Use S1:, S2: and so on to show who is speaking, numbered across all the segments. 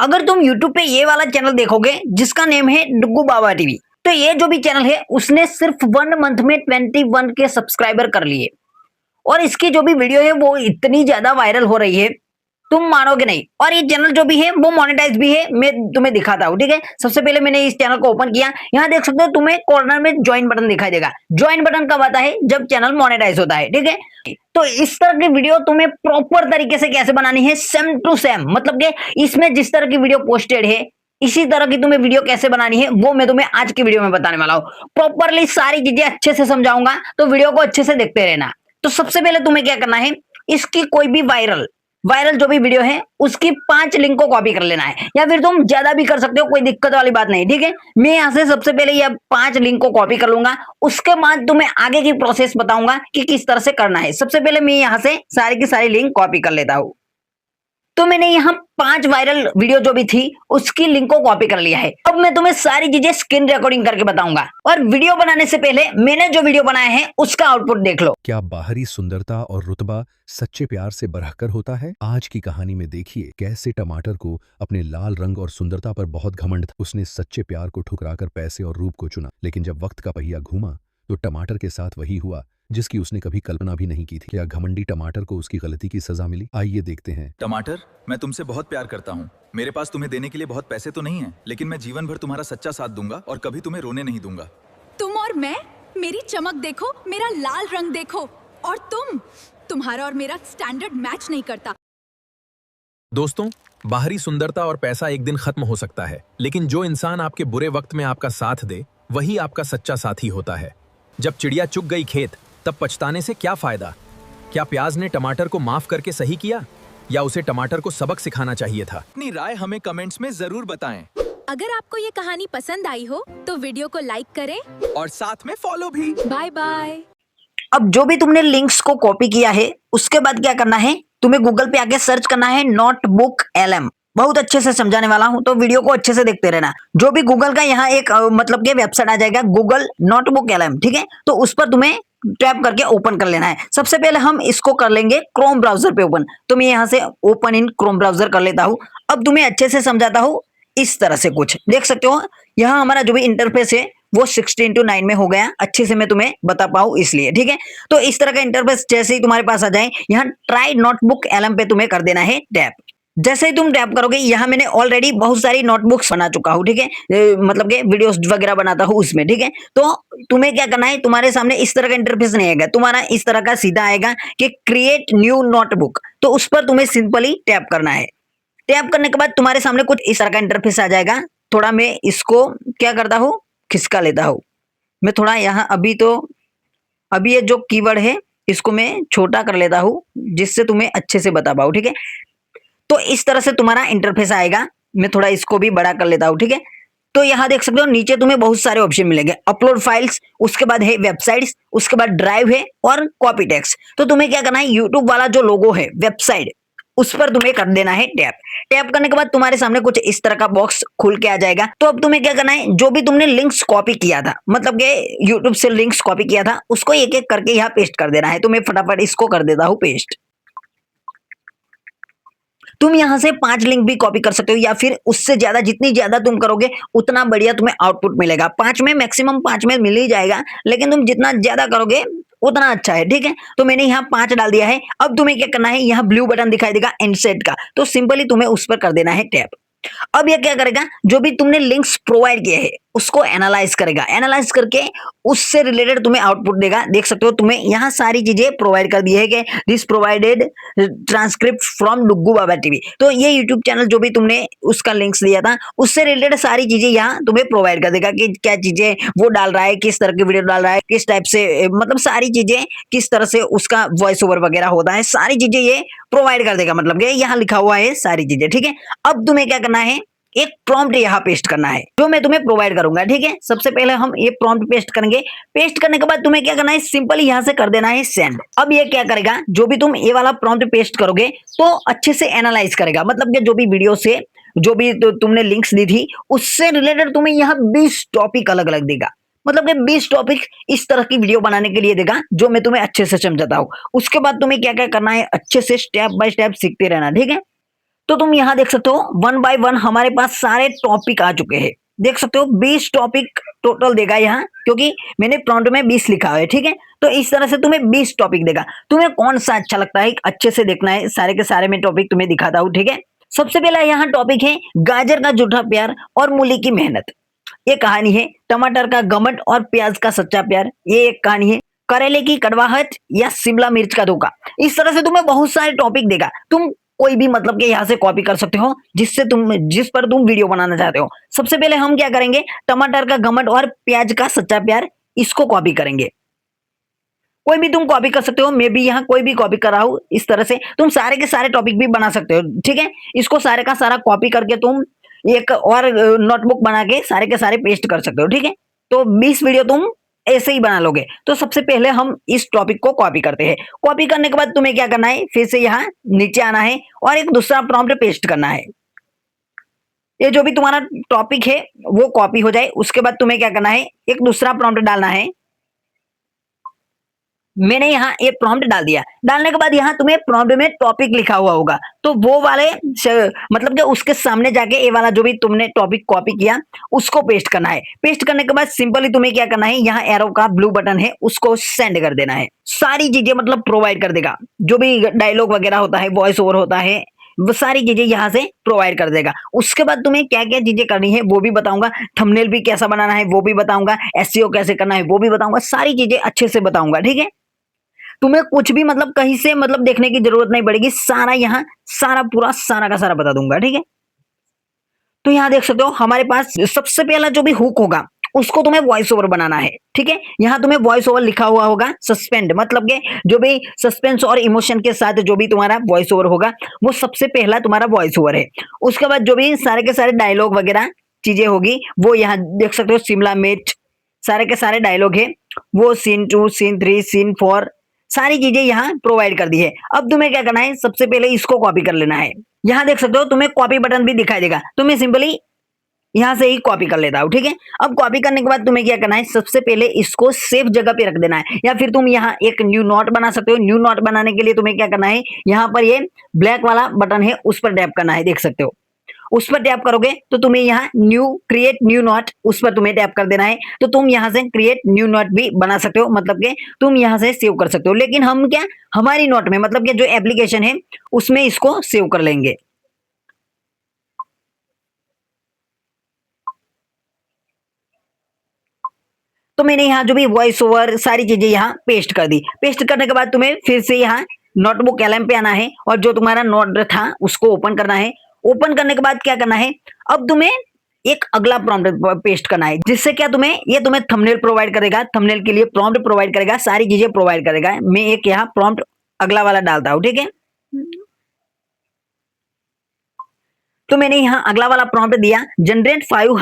S1: अगर तुम YouTube पे ये वाला चैनल देखोगे जिसका नेम है डुग्गू बाबा टीवी, तो ये जो भी चैनल है उसने सिर्फ 1 मंथ में 21 के सब्सक्राइबर कर लिए और इसकी जो भी वीडियो है वो इतनी ज्यादा वायरल हो रही है, तुम मानोगे नहीं। और ये चैनल जो भी है वो मोनेटाइज भी है। मैं तुम्हें दिखाता हूँ, ठीक है। सबसे पहले मैंने इस चैनल को ओपन किया, यहाँ देख सकते हो तुम्हें कॉर्नर में ज्वाइन बटन दिखाई देगा। ज्वाइन बटन कब आता है? जब चैनल मोनेटाइज होता है, ठीक है। तो इस तरह की वीडियो तुम्हें प्रॉपर तरीके से कैसे बनानी है, सेम टू सेम, मतलब कि इसमें जिस तरह की वीडियो पोस्टेड है इसी तरह की तुम्हें वीडियो कैसे बनानी है वो मैं तुम्हें आज की वीडियो में बताने वाला हूँ। प्रॉपरली सारी चीजें अच्छे से समझाऊंगा, तो वीडियो को अच्छे से देखते रहना। तो सबसे पहले तुम्हें क्या करना है, इसकी कोई भी वायरल वायरल जो भी वीडियो है उसकी 5 लिंक को कॉपी कर लेना है, या फिर तुम ज्यादा भी कर सकते हो, कोई दिक्कत वाली बात नहीं, ठीक है। मैं यहाँ से सबसे पहले ये 5 लिंक को कॉपी कर लूंगा, उसके बाद तुम्हें आगे की प्रोसेस बताऊंगा कि किस तरह से करना है। सबसे पहले मैं यहाँ से सारी की सारी लिंक कॉपी कर लेता हूँ। तो मैंने यहाँ 5 वायरल वीडियो जो भी थी उसकी लिंक को कॉपी कर लिया है। अब मैं तुम्हें सारी चीजें स्क्रीन रिकॉर्डिंग करके बताऊंगा, और वीडियो बनाने से पहले मैंने जो वीडियो बनाया है उसका आउटपुट देख लो।
S2: क्या बाहरी सुंदरता और रुतबा सच्चे प्यार से बढ़कर होता है? आज की कहानी में देखिए कैसे टमाटर को अपने लाल रंग और सुंदरता पर बहुत घमंड था। उसने सच्चे प्यार को ठुकराकर पैसे और रूप को चुना, लेकिन जब वक्त का पहिया घूमा तो टमाटर के साथ वही हुआ जिसकी उसने कभी कल्पना भी नहीं की थी। क्या घमंडी टमाटर को उसकी गलती की सजा मिली? आइए देखते हैं।
S3: टमाटर, मैं तुमसे बहुत प्यार करता हूँ। मेरे पास तुम्हें देने के लिए बहुत पैसे तो नहीं है, लेकिन मैं जीवन भर तुम्हारा सच्चा साथ दूंगा और कभी तुम्हें रोने नहीं दूंगा।
S4: तुम और मैं, मेरी चमक देखो, मेरा लाल रंग देखो, और तुम्हारा और मेरा स्टैंडर्ड मैच नहीं करता।
S5: दोस्तों, बाहरी सुंदरता और पैसा एक दिन खत्म हो सकता है, लेकिन जो इंसान आपके बुरे वक्त में आपका साथ दे वही आपका सच्चा साथी होता है। जब चिड़िया चुग गई खेत, तब पछताने से क्या फायदा? क्या प्याज ने टमाटर को माफ करके सही किया, या उसे टमाटर को सबक सिखाना चाहिए था?
S3: अपनी राय हमें कमेंट्स में जरूर बताएं
S4: अगर आपको ये कहानी पसंद आई हो तो वीडियो को लाइक करें
S3: और साथ में फॉलो भी।
S4: Bye bye.
S1: अब जो भी तुमने लिंक्स को कॉपी किया है उसके बाद क्या करना है, तुम्हें गूगल पे आके सर्च करना है नोटबुक LM। बहुत अच्छे से समझाने वाला हूं, तो वीडियो को अच्छे से देखते रहना। जो भी गूगल का यहाँ एक मतलब के वेबसाइट आ जाएगा, गूगल नोटबुक LM, ठीक है। तो उस पर तुम्हें टैप करके ओपन कर लेना है। सबसे पहले हम इसको कर लेंगे क्रोम ब्राउजर पे ओपन, तो मैं यहाँ से ओपन इन क्रोम ब्राउजर कर लेता हूँ। अब तुम्हें अच्छे से समझाता हूँ। इस तरह से कुछ देख सकते हो, यहाँ हमारा जो भी इंटरफेस है वो 16:9 में हो गया। अच्छे से मैं तुम्हें बता पाऊँ इसलिए, ठीक है। तो इस तरह का इंटरफेस जैसे ही तुम्हारे पास आ जाए, यहाँ ट्राई नोटबुक LM पे तुम्हें कर देना है टैप। जैसे ही तुम टैप करोगे, यहाँ मैंने ऑलरेडी बहुत सारी नोटबुक्स बना चुका हूँ, ठीक है। मतलब कि वीडियोस वगैरह बनाता हूँ उसमें, ठीक है। तो तुम्हें क्या करना है, तुम्हारे सामने इस तरह का इंटरफेस नहीं आएगा, तुम्हारा इस तरह का सीधा आएगा कि क्रिएट न्यू नोटबुक। तो उस पर तुम्हें सिंपली टैप करना है। टैप करने के बाद तुम्हारे सामने कुछ इस तरह का इंटरफेस आ जाएगा। थोड़ा मैं इसको क्या करता हूँ, खिसका लेता हूँ। मैं थोड़ा यहाँ अभी ये जो कीवर्ड है इसको मैं छोटा कर लेता हूँ, जिससे तुम्हें अच्छे से बता पाऊँ, ठीक है। तो इस तरह से तुम्हारा इंटरफेस आएगा। मैं थोड़ा इसको भी बड़ा कर लेता हूँ, ठीक है। तो यहाँ देख सकते हो नीचे तुम्हें बहुत सारे ऑप्शन मिलेंगे, अपलोड फाइल्स, उसके बाद है वेबसाइट्स, उसके बाद ड्राइव है और कॉपी टेक्स्ट। तो तुम्हें क्या करना है, यूट्यूब वाला जो लोगो है वेबसाइट उस पर तुम्हें कर देना है टैप। टैप करने के बाद तुम्हारे सामने कुछ इस तरह का बॉक्स खुल के आ जाएगा। तो अब तुम्हें क्या करना है, जो भी तुमने लिंक्स कॉपी किया था, मतलब कि यूट्यूब से लिंक्स कॉपी किया था, उसको एक एक करके यहाँ पेस्ट कर देना है। तो मैं फटाफट इसको कर देता हूँ पेस्ट। तुम यहां से 5 लिंक भी कॉपी कर सकते हो, या फिर उससे ज्यादा, जितनी ज्यादा तुम करोगे उतना बढ़िया तुम्हें आउटपुट मिलेगा। 5 में मैक्सिमम 5 में मिल ही जाएगा, लेकिन तुम जितना ज्यादा करोगे उतना अच्छा है, ठीक है। तो मैंने यहाँ 5 डाल दिया है। अब तुम्हें क्या करना है, यहाँ ब्लू बटन दिखाई देगा इनसेट का, तो सिंपली तुम्हें उस पर कर देना है टैप। अब ये क्या करेगा, जो भी तुमने लिंक्स प्रोवाइड किए हैं उसको एनालाइज करेगा। एनालाइज करके उससे रिलेटेड तुम्हें आउटपुट देगा। देख सकते हो तुम्हें यहाँ सारी चीजें प्रोवाइड कर दी है कि this provided transcript from Duggu Baba TV. तो ये यूट्यूब चैनल जो भी तुमने उसका लिंक्स दिया था उससे रिलेटेड सारी चीजें यहाँ तुम्हें प्रोवाइड कर देगा कि क्या चीजें वो डाल रहा है, किस तरह की वीडियो डाल रहा है, किस टाइप से, मतलब सारी चीजें किस तरह से उसका वॉइस ओवर वगैरह होता है, सारी चीजें ये प्रोवाइड कर देगा। मतलब कि यहाँ लिखा हुआ है सारी चीजें, ठीक है। अब तुम्हें क्या करना है, एक प्रॉम्प्ट यहाँ पेस्ट करना है जो मैं तुम्हें प्रोवाइड करूंगा, ठीक है। सबसे पहले हम ये प्रॉम्प्ट पेस्ट करेंगे। पेस्ट करने के बाद तुम्हें क्या करना है, सिंपली यहाँ से कर देना है सेंड। अब ये क्या करेगा, जो भी तुम ये वाला प्रॉम्प्ट पेस्ट करोगे तो अच्छे से एनालाइज करेगा। मतलब कि जो भी वीडियो से जो भी तुमने लिंक्स दी थी उससे रिलेटेड तुम्हें यहाँ 20 टॉपिक अलग अलग देगा। मतलब कि 20 टॉपिक इस तरह की वीडियो बनाने के लिए देगा, जो मैं तुम्हें अच्छे से समझाता हूँ। उसके बाद तुम्हें क्या क्या करना है, अच्छे से स्टेप बाय स्टेप सीखते रहना, ठीक है। तो तुम यहाँ देख सकते हो 1 बाय 1 हमारे पास सारे टॉपिक आ चुके हैं। देख सकते हो 20 टॉपिक टोटल देगा यहाँ, क्योंकि मैंने प्रॉम्प्ट में 20 लिखा है, ठीक है। तो इस तरह से तुम्हें 20 टॉपिक देगा। तुम्हें कौन सा अच्छा लगता है अच्छे से देखना है, सारे के सारे मैं टॉपिक तुम्हें दिखाता हूँ, ठीक है। सबसे पहला यहाँ टॉपिक है गाजर का झूठा प्यार और मूली की मेहनत। ये कहानी है टमाटर का घमंड और प्याज का सच्चा प्यार। ये एक कहानी है करेले की कड़वाहट या शिमला मिर्च का धोखा। इस तरह से तुम्हें बहुत सारे टॉपिक देगा। तुम कोई भी मतलब के यहाँ से कॉपी कर सकते हो जिस पर तुम वीडियो बनाना चाहते हो। सबसे पहले हम क्या करेंगे, टमाटर का घमंड और प्याज का सच्चा प्यार, इसको कॉपी करेंगे। कोई भी तुम कॉपी कर सकते हो, मैं भी यहाँ कोई भी कॉपी कर रहा हूँ। इस तरह से तुम सारे के सारे टॉपिक भी बना सकते हो, ठीक है। इसको सारे का सारा कॉपी करके तुम एक और नोटबुक बना के सारे के सारे पेस्ट कर सकते हो, ठीक है। तो 20 वीडियो तुम ऐसे ही बना लोगे। तो सबसे पहले हम इस टॉपिक को कॉपी करते हैं। कॉपी करने के बाद तुम्हें क्या करना है, फिर से यहाँ नीचे आना है और एक दूसरा प्रॉम्प्ट पेस्ट करना है। ये जो भी तुम्हारा टॉपिक है वो कॉपी हो जाए, उसके बाद तुम्हें क्या करना है, एक दूसरा प्रॉम्प्ट डालना है। मैंने यहाँ एक प्रॉम्प्ट डाल दिया। डालने के बाद यहाँ तुम्हें प्रॉम्प्ट में टॉपिक लिखा हुआ होगा, तो वो वाले मतलब कि उसके सामने जाके ये वाला जो भी तुमने टॉपिक कॉपी किया उसको पेस्ट करना है। पेस्ट करने के बाद सिंपली तुम्हें क्या करना है, यहाँ एरो का ब्लू बटन है उसको सेंड कर देना है। सारी चीजें मतलब प्रोवाइड कर देगा, जो भी डायलॉग वगैरह होता है, वॉइस ओवर होता है, वो सारी चीजें यहाँ से प्रोवाइड कर देगा। उसके बाद तुम्हें क्या क्या चीजें करनी है वो भी बताऊंगा, थंबनेल भी कैसा बनाना है वो भी बताऊंगा, एसईओ कैसे करना है वो भी बताऊंगा, सारी चीजें अच्छे से बताऊंगा, ठीक है। तुम्हें कुछ भी मतलब कहीं से मतलब देखने की जरूरत नहीं पड़ेगी, सारा यहाँ सारा पूरा सारा का सारा बता दूंगा, ठीक है। तो यहाँ देख सकते हो हमारे पास सबसे पहला जो भी हुक होगा उसको तुम्हें वॉइस ओवर बनाना है, ठीक है। यहाँ तुम्हें वॉइस ओवर लिखा हुआ होगा सस्पेंड, मतलब के जो भी सस्पेंस और इमोशन के साथ जो भी तुम्हारा वॉइस ओवर होगा वो सबसे पहला तुम्हारा वॉइस ओवर है। उसके बाद जो भी सारे के सारे डायलॉग वगैरह चीजें होगी वो यहाँ देख सकते हो, शिमला मिर्च, सारे के सारे डायलॉग है वो सीन 2, सीन 3, सीन 4, सारी चीजें यहाँ प्रोवाइड कर दी है। अब तुम्हें क्या करना है, सबसे पहले इसको कॉपी कर लेना है। यहाँ देख सकते हो तुम्हें कॉपी बटन भी दिखाई देगा, तो मैं सिंपली यहाँ से ही कॉपी कर लेता हूँ, ठीक है। अब कॉपी करने के बाद तुम्हें क्या करना है, सबसे पहले इसको सेफ जगह पे रख देना है, या फिर तुम यहाँ एक न्यू नोट बना सकते हो। न्यू नोट बनाने के लिए तुम्हें क्या करना है, यहाँ पर ये ब्लैक वाला बटन है उस पर टैप करना है, देख सकते हो। उस पर टैप करोगे तो तुम्हें यहाँ क्रिएट न्यू नोट, उस पर तुम्हें टैप कर देना है। तो तुम यहाँ से क्रिएट न्यू नोट भी बना सकते हो, मतलब कि तुम यहाँ से सेव कर सकते हो। लेकिन हम क्या हमारी नोट में मतलब कि जो एप्लीकेशन है उसमें इसको सेव कर लेंगे। तो मैंने यहाँ जो भी वॉइस ओवर सारी चीजें यहाँ पेस्ट कर दी। पेस्ट करने के बाद तुम्हें फिर से यहाँ नोटबुक एलएम पे आना है और जो तुम्हारा नोट था उसको ओपन करना है। ओपन करने के बाद क्या करना है, अब तुम्हें एक अगला प्रॉम्प्ट पेस्ट करना है, जिससे क्या तुम्हें थंबनेल प्रोवाइड करेगा, थंबनेल के लिए प्रॉम्प्ट प्रोवाइड करेगा, सारी चीजें प्रोवाइड करेगा। मैं एक यहाँ प्रॉम्प्ट अगला वाला डालता हूँ, ठीक है। तो मैंने यहाँ अगला वाला प्रॉम्प्ट दिया, generate 5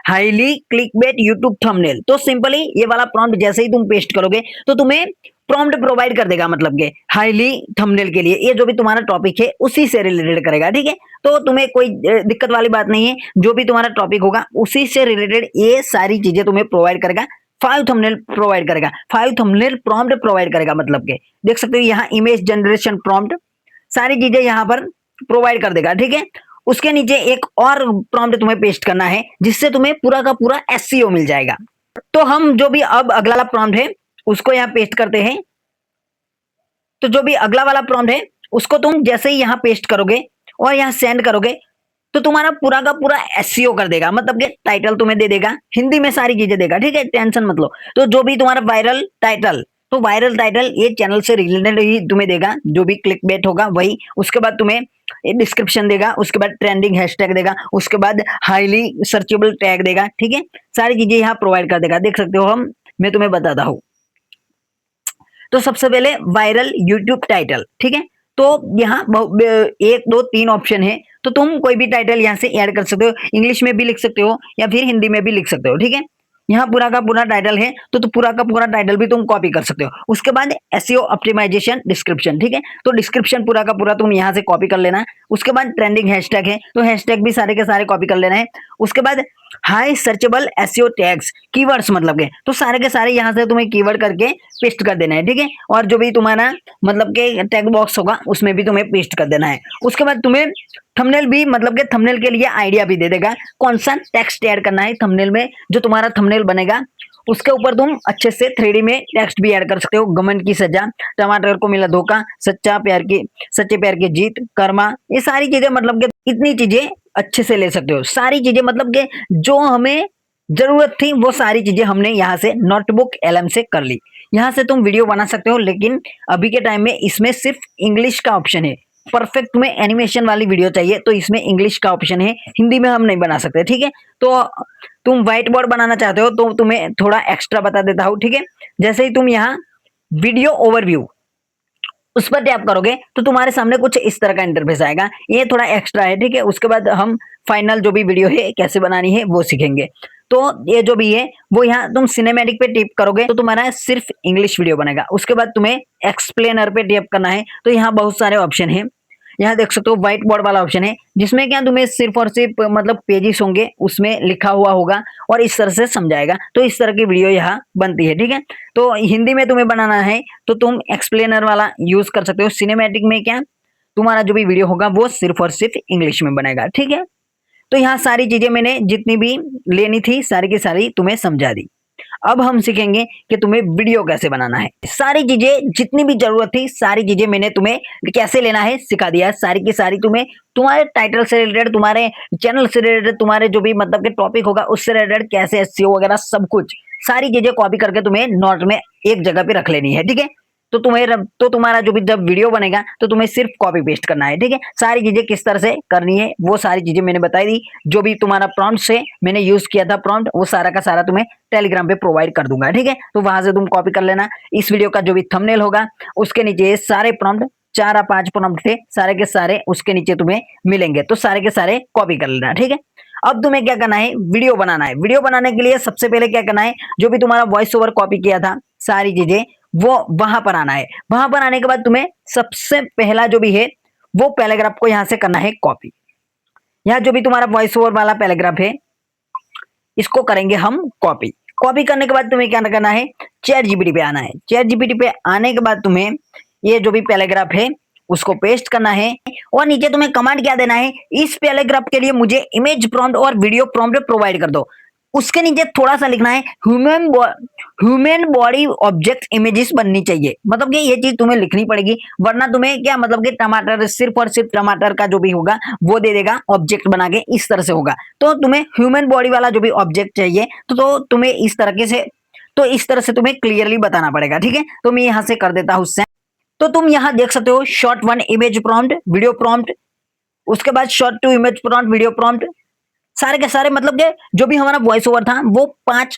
S1: highly clickbait YouTube thumbnail. तो सिंपली ये वाला प्रॉम्प्ट जैसे ही तुम पेस्ट करोगे तो तुम्हें प्रॉम्प्ट प्रोवाइड कर देगा, मतलब के हाईली थंबनेल के लिए ये जो भी तुम्हारा टॉपिक है उसी से रिलेटेड करेगा, ठीक है। तो तुम्हें कोई दिक्कत वाली बात नहीं है, जो भी तुम्हारा टॉपिक होगा उसी से रिलेटेड ये सारी चीजें तुम्हें प्रोवाइड करेगा। 5 थंबनेल प्रोवाइड करेगा, 5 थंबनेल प्रॉम्प्ट प्रोवाइड करेगा, मतलब के देख सकते हो यहाँ इमेज जनरेशन प्रॉम्प्ट, सारी चीजें यहाँ पर प्रोवाइड कर देगा, ठीक है। उसके नीचे एक और प्रॉम्प्ट तुम्हें पेस्ट करना है, जिससे तुम्हें पूरा का पूरा एसईओ मिल जाएगा। तो हम जो भी अब अगला वाला प्रॉम्प्ट है उसको यहाँ पेस्ट करते हैं। तो जो भी अगला वाला प्रॉम्प्ट है उसको तुम जैसे ही यहाँ पेस्ट करोगे और यहाँ सेंड करोगे तो तुम्हारा पूरा का पूरा एसईओ कर देगा, मतलब कि टाइटल तुम्हें दे देगा, हिंदी में सारी चीजें देगा, ठीक है, टेंशन मत लो। तो जो भी तुम्हारा वायरल टाइटल, तो वायरल टाइटल ये चैनल से रिलेटेड ही तुम्हें देगा, जो भी क्लिकबेट होगा वही। उसके बाद तुम्हें डिस्क्रिप्शन देगा, उसके बाद ट्रेंडिंग हैशटैग देगा, उसके बाद हाईली सर्चेबल टैग देगा, ठीक है, सारी चीजें यहाँ प्रोवाइड कर देगा। देख सकते हो मैं तुम्हें बताता हूँ। तो सबसे पहले वायरल यूट्यूब टाइटल, ठीक है। तो यहाँ 1 2 3 ऑप्शन है, तो तुम कोई भी टाइटल यहाँ से ऐड कर सकते हो, इंग्लिश में भी लिख सकते हो या फिर हिंदी में भी लिख सकते हो, ठीक है। यहाँ पूरा का पूरा टाइटल है, तो पूरा का पूरा टाइटल भी तुम कॉपी कर सकते हो। उसके बाद एसईओ ऑप्टिमाइजेशन डिस्क्रिप्शन, ठीक है, तो डिस्क्रिप्शन पूरा का पूरा तुम यहाँ से कॉपी कर लेना। उसके बाद ट्रेंडिंग हैशटैग है, तो हैशटैग भी सारे के सारे कॉपी कर लेना है। उसके बाद high searchable SEO tags, keywords मतलब के, तो सारे के सारे यहाँ से तुम्हें कीवर्ड करके पेस्ट कर देना है, ठीक है। और जो भी तुम्हारा मतलब के टैग बॉक्स होगा उसमें भी तुम्हें पेस्ट कर देना है। उसके बाद तुम्हें थंबनेल भी मतलब के थंबनेल के लिए आइडिया भी दे देगा कौन सा टेक्स्ट ऐड करना है थंबनेल में। जो तुम्हारा थंबनेल बनेगा उसके ऊपर तुम अच्छे से 3D में टेक्स्ट भी ऐड कर सकते हो। घमंड की सजा, टमाटर को मिला धोखा, सच्चे प्यार की जीत, कर्मा, ये सारी चीजें मतलब के इतनी चीजें अच्छे से ले सकते हो। सारी चीजें मतलब के जो हमें जरूरत थी वो सारी चीजें हमने यहाँ से नोटबुक एलएम से कर ली। यहाँ से तुम वीडियो बना सकते हो, लेकिन अभी के टाइम में इसमें सिर्फ इंग्लिश का ऑप्शन है। परफेक्ट में एनिमेशन वाली वीडियो चाहिए तो इसमें इंग्लिश का ऑप्शन है, हिंदी में हम नहीं बना सकते, ठीक है। तो तुम व्हाइट बोर्ड बनाना चाहते हो तो तुम्हें थोड़ा एक्स्ट्रा बता देता हूँ, ठीक है। जैसे ही तुम यहाँ वीडियो ओवरव्यू उस पर टैप करोगे तो तुम्हारे सामने कुछ इस तरह का इंटरफेस आएगा। ये थोड़ा एक्स्ट्रा है, ठीक है। उसके बाद हम फाइनल जो भी वीडियो है कैसे बनानी है वो सीखेंगे। तो ये जो भी है वो यहाँ तुम सिनेमैटिक पे टैप करोगे तो तुम्हारा सिर्फ इंग्लिश वीडियो बनेगा। उसके बाद तुम्हें एक्सप्लेनर पे टैप करना है, तो यहाँ बहुत सारे ऑप्शन है। यहाँ देख सकते हो व्हाइट बोर्ड वाला ऑप्शन है, जिसमें क्या तुम्हें सिर्फ और सिर्फ मतलब पेजेस होंगे, उसमें लिखा हुआ होगा और इस तरह से समझाएगा। तो इस तरह की वीडियो यहाँ बनती है, ठीक है। तो हिंदी में तुम्हें बनाना है तो तुम एक्सप्लेनर वाला यूज कर सकते हो। सिनेमैटिक में क्या तुम्हारा जो भी वीडियो होगा वो सिर्फ और सिर्फ इंग्लिश में बनेगा, ठीक है। तो यहाँ सारी चीजें मैंने जितनी भी लेनी थी सारी की सारी तुम्हें समझा दी। अब हम सीखेंगे कि तुम्हें वीडियो कैसे बनाना है। सारी चीजें जितनी भी जरूरत थी सारी चीजें मैंने तुम्हें कैसे लेना है सिखा दिया। सारी की सारी तुम्हें तुम्हारे टाइटल से रिलेटेड, तुम्हारे चैनल से रिलेटेड, तुम्हारे जो भी मतलब के टॉपिक होगा उससे रिलेटेड कैसे एसईओ वगैरह सब कुछ सारी चीजें कॉपी करके तुम्हें नोट में एक जगह पे रख लेनी है, ठीक है। तो तुम्हारा जो भी जब वीडियो बनेगा तो तुम्हें सिर्फ कॉपी पेस्ट करना है, ठीक है। सारी चीजें किस तरह से करनी है वो सारी चीजें मैंने बताई दी। जो भी तुम्हारा प्रॉम्प्ट से मैंने यूज किया था प्रॉम्प्ट, वो सारा का सारा तुम्हें टेलीग्राम पे प्रोवाइड कर दूंगा, ठीक है। तो वहां से तुम कॉपी कर लेना। इस वीडियो का जो भी थंबनेल होगा उसके नीचे सारे प्रॉम्प्ट 4 या 5 प्रॉम्प्ट थे, सारे के सारे उसके नीचे तुम्हें मिलेंगे, तो सारे के सारे कॉपी कर लेना, ठीक है। अब तुम्हें क्या करना है, वीडियो बनाना है। वीडियो बनाने के लिए सबसे पहले क्या करना है, जो भी तुम्हारा वॉइस ओवर कॉपी किया था सारी चीजें वो वहां पर आना है। वहां पर आने के बाद तुम्हें सबसे पहला जो भी है वो पैराग्राफ को यहां से करना है कॉपी। यहाँ जो भी तुम्हारा वॉइस ओवर वाला पैराग्राफ है इसको करेंगे हम कॉपी। कॉपी करने के बाद तुम्हें क्या करना है, चैट जीपीटी पे आना है। चैट जीपीटी पे आने के बाद तुम्हें ये जो भी पैराग्राफ है उसको पेस्ट करना है और नीचे तुम्हें कमांड क्या देना है, इस पैराग्राफ के लिए मुझे इमेज प्रॉम्प्ट और वीडियो प्रॉम्प्ट प्रोवाइड कर दो। उसके नीचे थोड़ा सा लिखना है ह्यूमन बॉडी ऑब्जेक्ट इमेजेस बननी चाहिए। मतलब कि ये चीज तुम्हें लिखनी पड़ेगी, वरना तुम्हें क्या मतलब कि टमाटर सिर्फ और सिर्फ टमाटर का जो भी होगा वो दे देगा ऑब्जेक्ट बना के, इस तरह से होगा। तो तुम्हें ह्यूमन बॉडी वाला जो भी ऑब्जेक्ट चाहिए तो तुम्हें इस तरह से तुम्हें क्लियरली बताना पड़ेगा, ठीक है। तो मैं यहां से कर देता हूं सेंड। तो तुम यहां देख सकते हो short 1 image prompt, video prompt, उसके बाद short 2 image prompt, video prompt, सारे के सारे मतलब के जो भी हमारा वॉइस ओवर था वो 5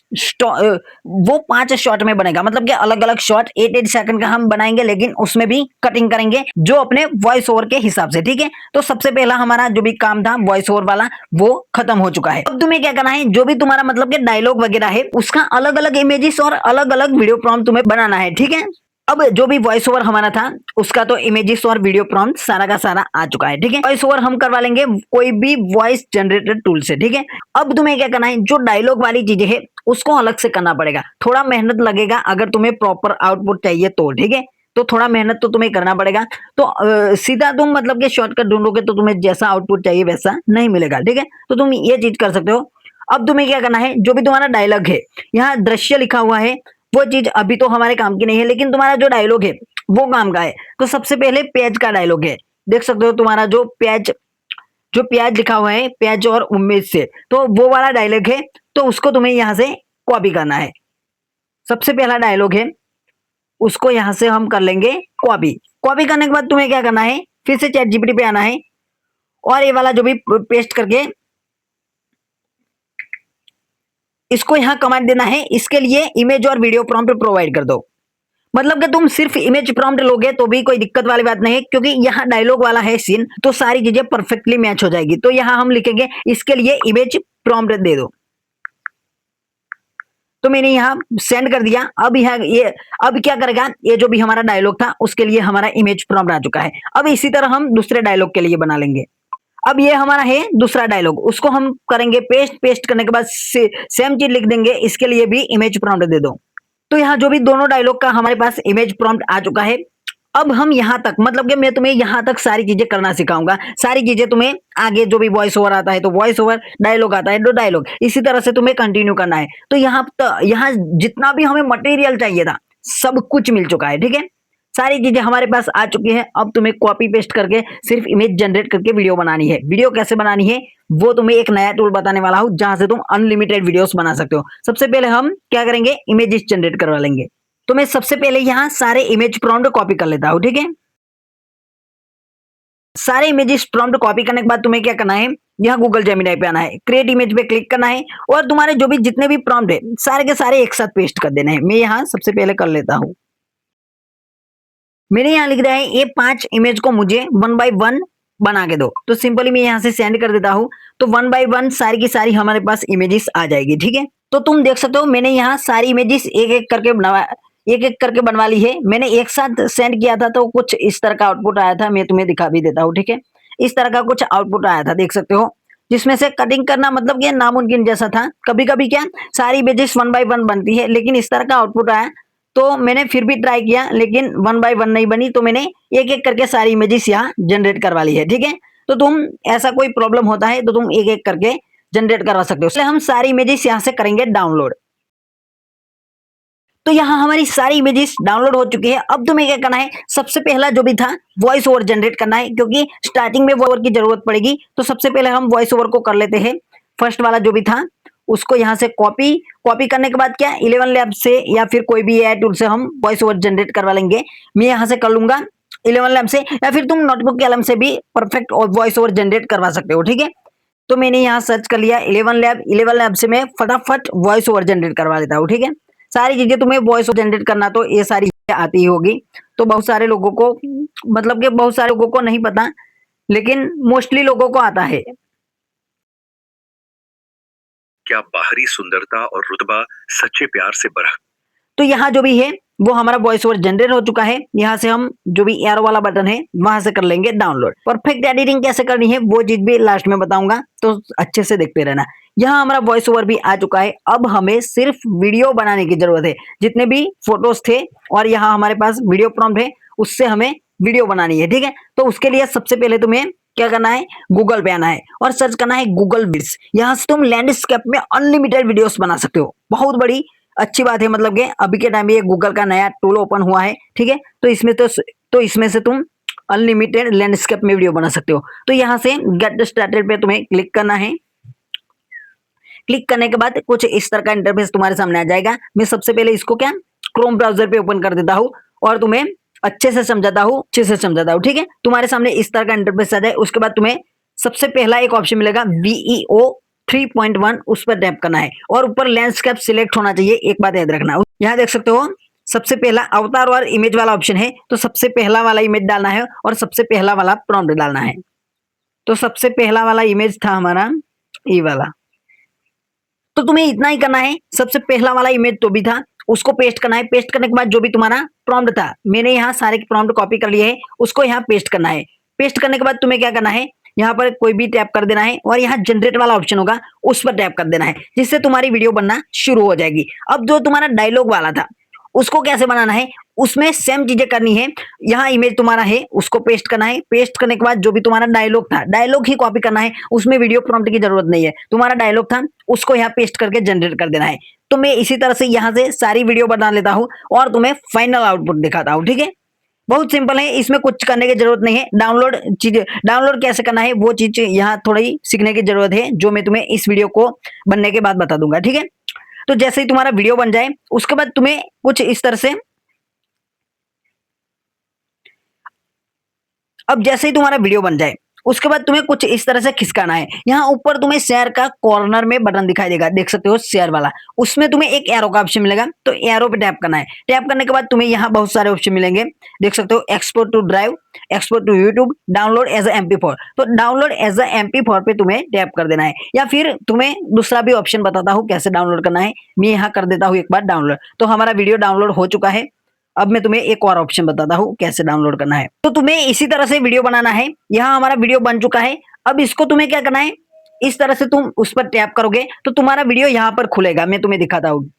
S1: शॉट में बनेगा। मतलब कि अलग अलग शॉट 8 सेकंड का हम बनाएंगे, लेकिन उसमें भी कटिंग करेंगे जो अपने वॉइस ओवर के हिसाब से, ठीक है। तो सबसे पहला हमारा जो भी काम था वॉइस ओवर वाला वो खत्म हो चुका है। अब तुम्हें क्या करना है, जो भी तुम्हारा मतलब कि डायलॉग वगैरह है उसका अलग अलग इमेजेस और अलग अलग वीडियो प्रॉम्प्ट तुम्हें बनाना है, ठीक है। अब जो भी वॉइस ओवर हमारा था उसका तो इमेजेस और वीडियो प्रॉम्प्ट सारा का सारा आ चुका है, ठीक है। वॉइस ओवर हम करवा लेंगे कोई भी वॉइस जनरेटेड टूल से, ठीक है। अब तुम्हें क्या करना है, जो डायलॉग वाली चीजें है उसको अलग से करना पड़ेगा। थोड़ा मेहनत लगेगा अगर तुम्हें प्रॉपर आउटपुट चाहिए तो, ठीक है। तो थोड़ा मेहनत तो तुम्हें करना पड़ेगा। तो सीधा तुम मतलब कि शॉर्टकट ढूंढोगे तो तुम्हें जैसा आउटपुट चाहिए वैसा नहीं मिलेगा, ठीक है। तो तुम ये चीज कर सकते हो। अब तुम्हें क्या करना है, जो भी तुम्हारा डायलॉग है, यहाँ दृश्य लिखा हुआ है, वो चीज अभी तो हमारे काम की नहीं है, लेकिन तुम्हारा जो डायलॉग है वो काम का है। तो सबसे पहले पेज का डायलॉग है, देख सकते हो तुम्हारा जो प्याज लिखा हुआ है, प्याज और उम्मीद से, तो वो वाला डायलॉग है। तो उसको तुम्हें यहाँ से कॉपी करना है। सबसे पहला डायलॉग है उसको यहाँ से हम कर लेंगे कॉपी। कॉपी करने के बाद तुम्हें क्या करना है, फिर से चैट जीपीटी पे आना है और ये वाला जो भी पेस्ट करके इसको यहां कमांड देना है, इसके लिए इमेज और वीडियो प्रॉम्प्ट प्रोवाइड कर दो। मतलब कि तुम सिर्फ इमेज प्रॉम्प्ट लोगे तो भी कोई दिक्कत वाली बात नहीं है, क्योंकि यहाँ डायलॉग वाला है सीन, तो सारी चीजें परफेक्टली मैच हो जाएगी। तो यहाँ हम लिखेंगे इसके लिए इमेज प्रॉम्प्ट दे दो। तो मैंने यहाँ सेंड कर दिया। अब क्या करेगा, ये जो भी हमारा डायलॉग था उसके लिए हमारा इमेज प्रॉम्प्ट आ चुका है। अब इसी तरह हम दूसरे डायलॉग के लिए बना लेंगे। अब ये हमारा है दूसरा डायलॉग, उसको हम करेंगे पेस्ट। पेस्ट करने के बाद सेम चीज लिख देंगे, इसके लिए भी इमेज प्रॉम्प्ट दे दो। तो यहाँ जो भी दोनों डायलॉग का हमारे पास इमेज प्रॉम्प्ट आ चुका है। अब हम यहाँ तक, मतलब कि मैं तुम्हें यहाँ तक सारी चीजें करना सिखाऊंगा। सारी चीजें तुम्हें आगे जो भी वॉइस ओवर आता है तो वॉइस ओवर, डायलॉग आता है तो डायलॉग, इसी तरह से तुम्हें कंटिन्यू करना है। तो यहाँ जितना भी हमें मटेरियल चाहिए था सब कुछ मिल चुका है, ठीक है। सारी चीजें हमारे पास आ चुकी है। अब तुम्हें कॉपी पेस्ट करके सिर्फ इमेज जनरेट करके वीडियो बनानी है। वीडियो कैसे बनानी है वो तुम्हें एक नया टूल बताने वाला हूं, जहां से तुम अनलिमिटेड वीडियोस बना सकते हो। सबसे पहले हम क्या करेंगे, इमेजेस जनरेट करवा लेंगे। तो मैं सबसे पहले यहाँ सारे इमेज प्रॉम्प्ट कॉपी कर लेता हूं, ठीक है। सारे इमेजेस प्रॉम्प्ट कॉपी करने के बाद तुम्हें क्या करना है, यहाँ गूगल जेमिनी पे आना है, क्रिएट इमेज पे क्लिक करना है और तुम्हारे जो भी जितने भी प्रॉम्प्ट है सारे के सारे एक साथ पेस्ट कर देने हैं। मैं यहाँ सबसे पहले कर लेता हूँ। मैंने यहाँ लिख दिया है ये 5 इमेज को मुझे 1 बाय 1 बना के दो। तो सिंपली मैं यहाँ से सेंड कर देता हूँ। तो 1 बाय 1 सारी की सारी हमारे पास इमेजेस आ जाएगी, ठीक है। तो तुम देख सकते हो मैंने यहाँ सारी इमेजेस एक एक करके बनवा ली है। मैंने एक साथ सेंड किया था तो कुछ इस तरह का आउटपुट आया था। मैं तुम्हें दिखा भी देता हूँ, ठीक है। इस तरह का कुछ आउटपुट आया था, देख सकते हो, जिसमें से कटिंग करना मतलब क्या नामुमकिन जैसा था। कभी कभी क्या सारी इमेजेस 1 बाय 1 बनती है, लेकिन इस तरह का आउटपुट आया तो मैंने फिर भी ट्राई किया, लेकिन 1 बाय 1 नहीं बनी। तो मैंने एक एक करके सारी इमेजेस यहाँ जनरेट करवा ली है, ठीक है। तो तुम ऐसा कोई प्रॉब्लम होता है तो तुम एक एक करके जनरेट करवा सकते हो। इसलिए हम सारी इमेजेस यहाँ से करेंगे डाउनलोड। तो यहाँ हमारी सारी इमेजेस डाउनलोड हो चुकी है। अब तुम्हें क्या करना है, सबसे पहला जो भी था वॉइस ओवर जनरेट करना है, क्योंकि स्टार्टिंग में वॉइस ओवर की जरूरत पड़ेगी। तो सबसे पहले हम वॉइस ओवर को कर लेते हैं। फर्स्ट वाला जो भी था उसको यहाँ से कॉपी करने के बाद क्या 11 लैब से या फिर कोई भी एआई टूल से हम वॉइस ओवर जनरेट करवा लेंगे। मैं यहाँ से कर लूंगा 11 लैब से, या फिर तुम नोटबुक के कलम से भी परफेक्ट वॉइस ओवर जनरेट करवा सकते हो, ठीक है। तो मैंने यहाँ सर्च कर लिया 11 लैब से मैं फटाफट वॉइस ओवर जनरेट करवा लेता हूँ, ठीक है। सारी चीजें तुम्हें वॉइस ओवर जनरेट करना तो ये सारी आती ही होगी। तो बहुत सारे लोगों को, मतलब कि बहुत सारे लोगों को नहीं पता, लेकिन मोस्टली लोगों को आता है।
S2: क्या बाहरी सुंदरता और रुतबा सच्चे प्यार से बरह।
S1: तो यहाँ जो भी है वो हमारा वॉइस ओवर जनरेट हो चुका है। यहाँ से हम जो भी एरो वाला बटन है वहां से कर लेंगे डाउनलोड। परफेक्ट एडिटिंग कैसे करनी है वो चीज भी लास्ट में बताऊंगा, तो अच्छे से देखते रहना। यहाँ हमारा वॉइस ओवर भी आ चुका है। अब हमें सिर्फ वीडियो बनाने की जरूरत है। जितने भी फोटोज थे और यहाँ हमारे पास वीडियो प्रॉम्प्ट है, उससे हमें वीडियो बनानी है, ठीक है। तो उसके लिए सबसे पहले तुम्हें क्या करना है, गूगल पे आना है और सर्च करना है गूगल विड्स। यहाँ से तुम लैंडस्केप में अनलिमिटेड वीडियोस बना सकते हो। बहुत बड़ी अच्छी बात है, मतलब कि अभी के टाइम में ये गूगल का नया टूल ओपन हुआ है, ठीक है। तो इसमें से तुम अनलिमिटेड लैंडस्केप में वीडियो बना सकते हो। तो यहाँ से गेट स्टार्टेड पे तुम्हें क्लिक करना है। क्लिक करने के बाद कुछ इस तरह का इंटरफेस तुम्हारे सामने आ जाएगा। मैं सबसे पहले इसको क्या क्रोम ब्राउजर पे ओपन कर देता हूँ और तुम्हें अच्छे से समझाता हूँ, ठीक है। तुम्हारे सामने इस तरह का इंटरफेस आ जाए, उसके बाद तुम्हें सबसे पहला एक ऑप्शन मिलेगा VEO 3.1, उस पर टैप करना है और ऊपर लैंडस्केप सिलेक्ट होना चाहिए। एक बात याद रखना, यहाँ देख सकते हो सबसे पहला अवतार और इमेज वाला ऑप्शन है। तो सबसे पहला वाला इमेज डालना है और सबसे पहला वाला प्रॉम्प्ट डालना है। तो सबसे पहला वाला इमेज था हमारा ये वाला। तो तुम्हें इतना ही करना है। सबसे पहला वाला इमेज तो भी था, उसको पेस्ट करना है। पेस्ट करने के बाद जो भी तुम्हारा प्रॉम्प्ट था, मैंने यहाँ सारे प्रॉम्प्ट कॉपी कर लिए है, उसको यहाँ पेस्ट करना है। पेस्ट करने के बाद तुम्हें क्या करना है, यहाँ पर कोई भी टैप कर देना है और यहाँ जनरेट वाला ऑप्शन होगा, उस पर टैप कर देना है, जिससे तुम्हारी वीडियो बनना शुरू हो जाएगी। अब जो तुम्हारा डायलॉग वाला था उसको कैसे बनाना है, उसमें सेम चीजें करनी है। यहाँ इमेज तुम्हारा है, उसको पेस्ट करना है। पेस्ट करने के बाद जो भी तुम्हारा डायलॉग था, डायलॉग ही कॉपी करना है, उसमें वीडियो प्रॉम्प्ट की जरूरत नहीं है। तुम्हारा डायलॉग था उसको यहाँ पेस्ट करके जनरेट कर देना है। तो मैं इसी तरह से यहाँ से सारी वीडियो बना लेता हूँ और तुम्हें फाइनल आउटपुट दिखाता हूँ, ठीक है। बहुत सिंपल है, इसमें कुछ करने की जरूरत नहीं है। डाउनलोड कैसे करना है वो चीज यहाँ थोड़ी सीखने की जरूरत है, जो मैं तुम्हें इस वीडियो को बनने के बाद बता दूंगा, ठीक है। तो जैसे ही तुम्हारा वीडियो बन जाए उसके बाद तुम्हें कुछ इस तरह से, अब जैसे ही तुम्हारा वीडियो बन जाए उसके बाद तुम्हें कुछ इस तरह से खिसकाना है। यहाँ ऊपर तुम्हें शेयर का कॉर्नर में बटन दिखाई देगा, देख सकते हो शेयर वाला, उसमें तुम्हें एक एरो का ऑप्शन मिलेगा। तो एरो पे टैप करना है। टैप करने के बाद तुम्हें यहाँ बहुत सारे ऑप्शन मिलेंगे, देख सकते हो, export to drive, export to YouTube, download as a MP4। तो डाउनलोड एज ए MP4 पे तुम्हें टैप कर देना है, या फिर तुम्हें दूसरा भी ऑप्शन बताता हूँ कैसे डाउनलोड करना है। मैं यहाँ कर देता हूँ एक बार डाउनलोड। तो हमारा वीडियो डाउनलोड हो चुका है। अब मैं तुम्हें एक और ऑप्शन बताता हूँ कैसे डाउनलोड करना है। तो तुम्हें इसी तरह से वीडियो बनाना है। यहाँ हमारा वीडियो बन चुका है। अब इसको तुम्हें क्या करना है, इस तरह से तुम उस पर टैप करोगे तो तुम्हारा वीडियो यहाँ पर खुलेगा। मैं तुम्हें दिखाता हूँ।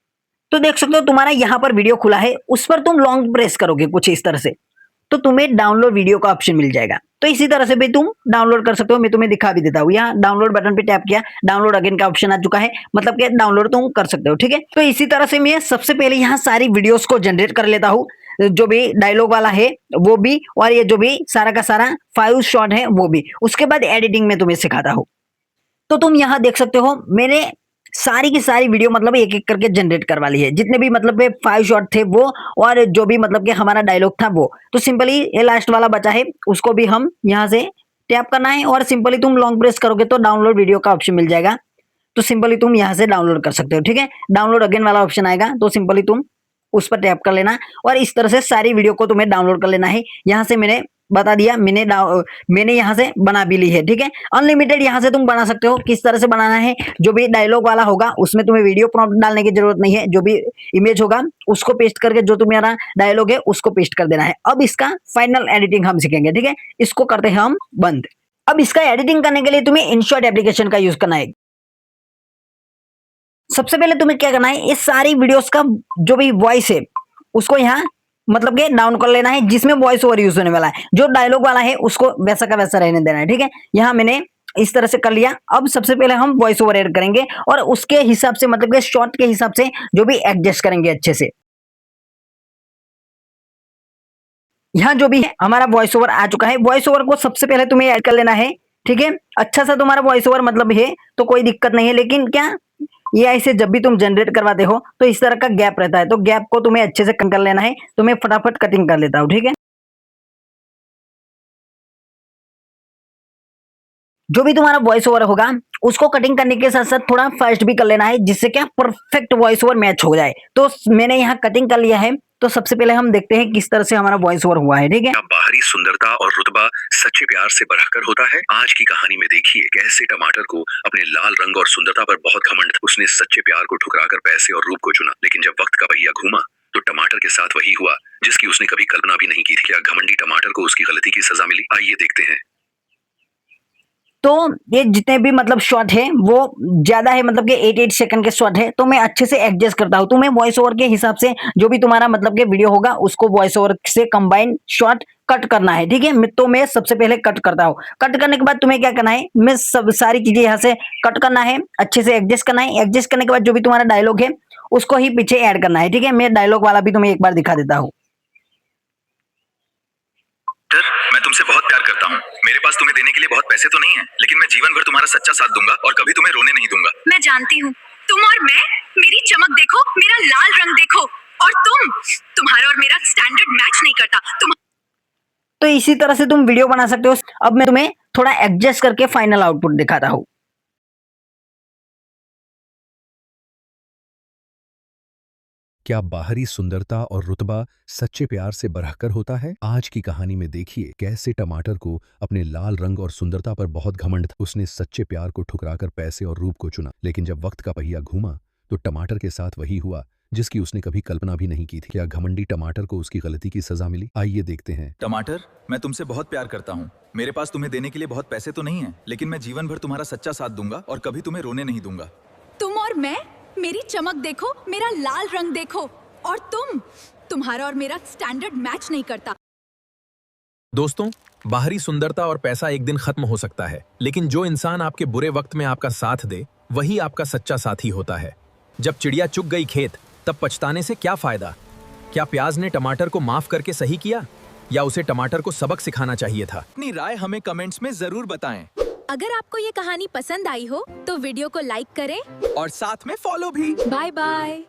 S1: तो देख सकते हो तुम्हारा यहाँ पर वीडियो खुला है, उस पर तुम लॉन्ग प्रेस करोगे कुछ इस तरह से, तो तुम्हें डाउनलोड वीडियो का ऑप्शन मिल जाएगा। तो इसी तरह से भी तुम डाउनलोड कर सकते हो। मैं तुम्हें दिखा भी देता हूँ। यहाँ डाउनलोड बटन पे टैप किया, डाउनलोड अगेन का ऑप्शन आ चुका है, मतलब कि डाउनलोड तुम कर सकते हो। ठीक है, तो इसी तरह से मैं सबसे पहले यहाँ सारी वीडियोस को जनरेट कर लेता हूँ, जो भी डायलॉग वाला है वो भी, और ये जो भी सारा का सारा 5 शॉट है वो भी। उसके बाद एडिटिंग में तुम्हें सिखाता हूँ। तो तुम यहाँ देख सकते हो मैंने सारी की सारी वीडियो मतलब एक एक करके जनरेट करवा ली है, जितने भी मतलब 5 शॉट थे वो, और जो भी मतलब कि हमारा डायलॉग था वो। तो सिंपली ये लास्ट वाला बचा है, उसको भी हम यहाँ से टैप करना है, और सिंपली तुम लॉन्ग प्रेस करोगे तो डाउनलोड वीडियो का ऑप्शन मिल जाएगा। तो सिंपली तुम यहाँ से डाउनलोड कर सकते हो। ठीक है, डाउनलोड अगेन वाला ऑप्शन आएगा, तो सिंपली तुम उस पर टैप कर लेना, और इस तरह से सारी वीडियो को तुम्हें डाउनलोड कर लेना है। यहाँ से मैंने बता दिया, मैंने यहाँ से बना भी ली है। ठीक है, अनलिमिटेड यहाँ से तुम बना सकते हो। किस तरह से बनाना है, जो भी डायलॉग वाला होगा उसमें तुम्हें वीडियो प्रॉम्प्ट डालने की जरूरत नहीं है, जो भी इमेज होगा उसको पेस्ट करके जो तुम्हारा डायलॉग है उसको पेस्ट कर देना है। अब इसका फाइनल एडिटिंग हम सीखेंगे। ठीक है, इसको करते हैं हम बंद। अब इसका एडिटिंग करने के लिए तुम्हें InShot एप्लीकेशन का यूज करना है। सबसे पहले तुम्हें क्या करना है, ये सारी वीडियोस का जो भी वॉइस है उसको यहाँ मतलब कि डाउन कर लेना है, जिसमें वॉइस ओवर यूज होने वाला है। जो डायलॉग वाला है उसको वैसा का वैसा रहने देना है। ठीक है, यहाँ मैंने इस तरह से कर लिया। अब सबसे पहले हम वॉइस ओवर ऐड करेंगे, और उसके हिसाब से मतलब कि शॉर्ट के हिसाब से जो भी एडजस्ट करेंगे अच्छे से। यहाँ जो भी है हमारा वॉइस ओवर आ चुका है। वॉइस ओवर को सबसे पहले तुम्हें ऐड कर लेना है। ठीक है, अच्छा सा तुम्हारा वॉइस ओवर मतलब है तो कोई दिक्कत नहीं है, लेकिन क्या ये ऐसे जब भी तुम जनरेट करवाते हो तो इस तरह का गैप रहता है, तो गैप को तुम्हें अच्छे से कम कर लेना है। तो मैं फटाफट कटिंग कर लेता हूँ। ठीक है, जो भी तुम्हारा वॉइस ओवर होगा उसको कटिंग करने के साथ साथ थोड़ा फास्ट भी कर लेना है, जिससे क्या परफेक्ट वॉइस ओवर मैच हो जाए। तो मैंने यहाँ कटिंग कर लिया है। तो सबसे पहले हम देखते हैं किस तरह से हमारा वॉइस ओवर हुआ है। ठीक है,
S2: बाहरी सुंदरता और रुतबा सच्चे प्यार से बढ़कर होता है। आज की कहानी में देखिए कैसे टमाटर को अपने लाल रंग और सुंदरता पर बहुत घमंड था। उसने सच्चे प्यार को ठुकराकर पैसे और रूप को चुना, लेकिन जब वक्त का पहिया घूमा तो टमाटर के साथ वही हुआ जिसकी उसने कभी कल्पना भी नहीं की थी। क्या घमंडी टमाटर को उसकी गलती की सजा मिली? आइए देखते हैं।
S1: तो ये जितने भी मतलब शॉट है वो ज्यादा है, मतलब कि 8 सेकंड के शॉट है, तो मैं अच्छे से एडजस्ट करता हूँ। तुम्हें वॉइस ओवर के हिसाब से जो भी तुम्हारा मतलब कि वीडियो होगा उसको वॉइस ओवर से कंबाइन शॉट कट करना है। ठीक है, तो मैं सबसे पहले कट करता हूँ। कट करने के बाद तुम्हें क्या करना है, मैं सब सारी चीजें यहाँ से कट करना है, अच्छे से एडजस्ट करना है। एडजस्ट करने के बाद जो भी तुम्हारा डायलॉग है उसको ही पीछे ऐड करना है। ठीक है, मैं डायलॉग वाला भी तुम्हें एक बार दिखा देता हूँ।
S3: मैं तुमसे बहुत प्यार करता हूँ। मेरे पास तुम्हें देने के लिए बहुत पैसे तो नहीं है, लेकिन मैं जीवन भर तुम्हारा सच्चा साथ दूंगा और कभी तुम्हें रोने नहीं दूंगा।
S4: मैं जानती हूँ, तुम और मैं, मेरी चमक देखो, मेरा लाल रंग देखो, और तुम्हारा और मेरा स्टैंडर्ड मैच नहीं करता। तुम
S1: तो इसी तरह से तुम वीडियो बना सकते हो। अब मैं तुम्हें थोड़ा एडजस्ट करके फाइनल आउटपुट दिखाता हूँ।
S2: क्या बाहरी सुंदरता और रुतबा सच्चे प्यार से बढ़कर होता है? आज की कहानी में देखिए कैसे टमाटर को अपने लाल रंग और सुंदरता पर बहुत घमंड था। उसने सच्चे प्यार को ठुकराकर पैसे और रूप को चुना, लेकिन जब वक्त का पहिया घूमा तो टमाटर के साथ वही हुआ जिसकी उसने कभी कल्पना भी नहीं की थी। क्या घमंडी टमाटर को उसकी गलती की सजा मिली? आइए देखते हैं।
S3: टमाटर, मैं तुमसे बहुत प्यार करता हूँ। मेरे पास तुम्हें देने के लिए बहुत पैसे तो नहीं है, लेकिन मैं जीवन भर तुम्हारा सच्चा साथ दूंगा और कभी तुम्हें रोने नहीं दूंगा।
S4: तुम और मैं, मेरी चमक देखो, मेरा लाल रंग देखो, और तुम्हारा और मेरा स्टैंडर्ड मैच नहीं करता।
S5: दोस्तों, बाहरी सुंदरता और पैसा एक दिन खत्म हो सकता है, लेकिन जो इंसान आपके बुरे वक्त में आपका साथ दे वही आपका सच्चा साथी होता है। जब चिड़िया चुग गई खेत तब पछताने से क्या फायदा? क्या प्याज ने टमाटर को माफ करके सही किया, या उसे टमाटर को सबक सिखाना चाहिए था?
S3: अपनी राय हमें कमेंट्स में जरूर बताएं
S4: अगर आपको ये कहानी पसंद आई हो तो वीडियो को लाइक करें
S3: और साथ में फॉलो भी।
S4: Bye bye.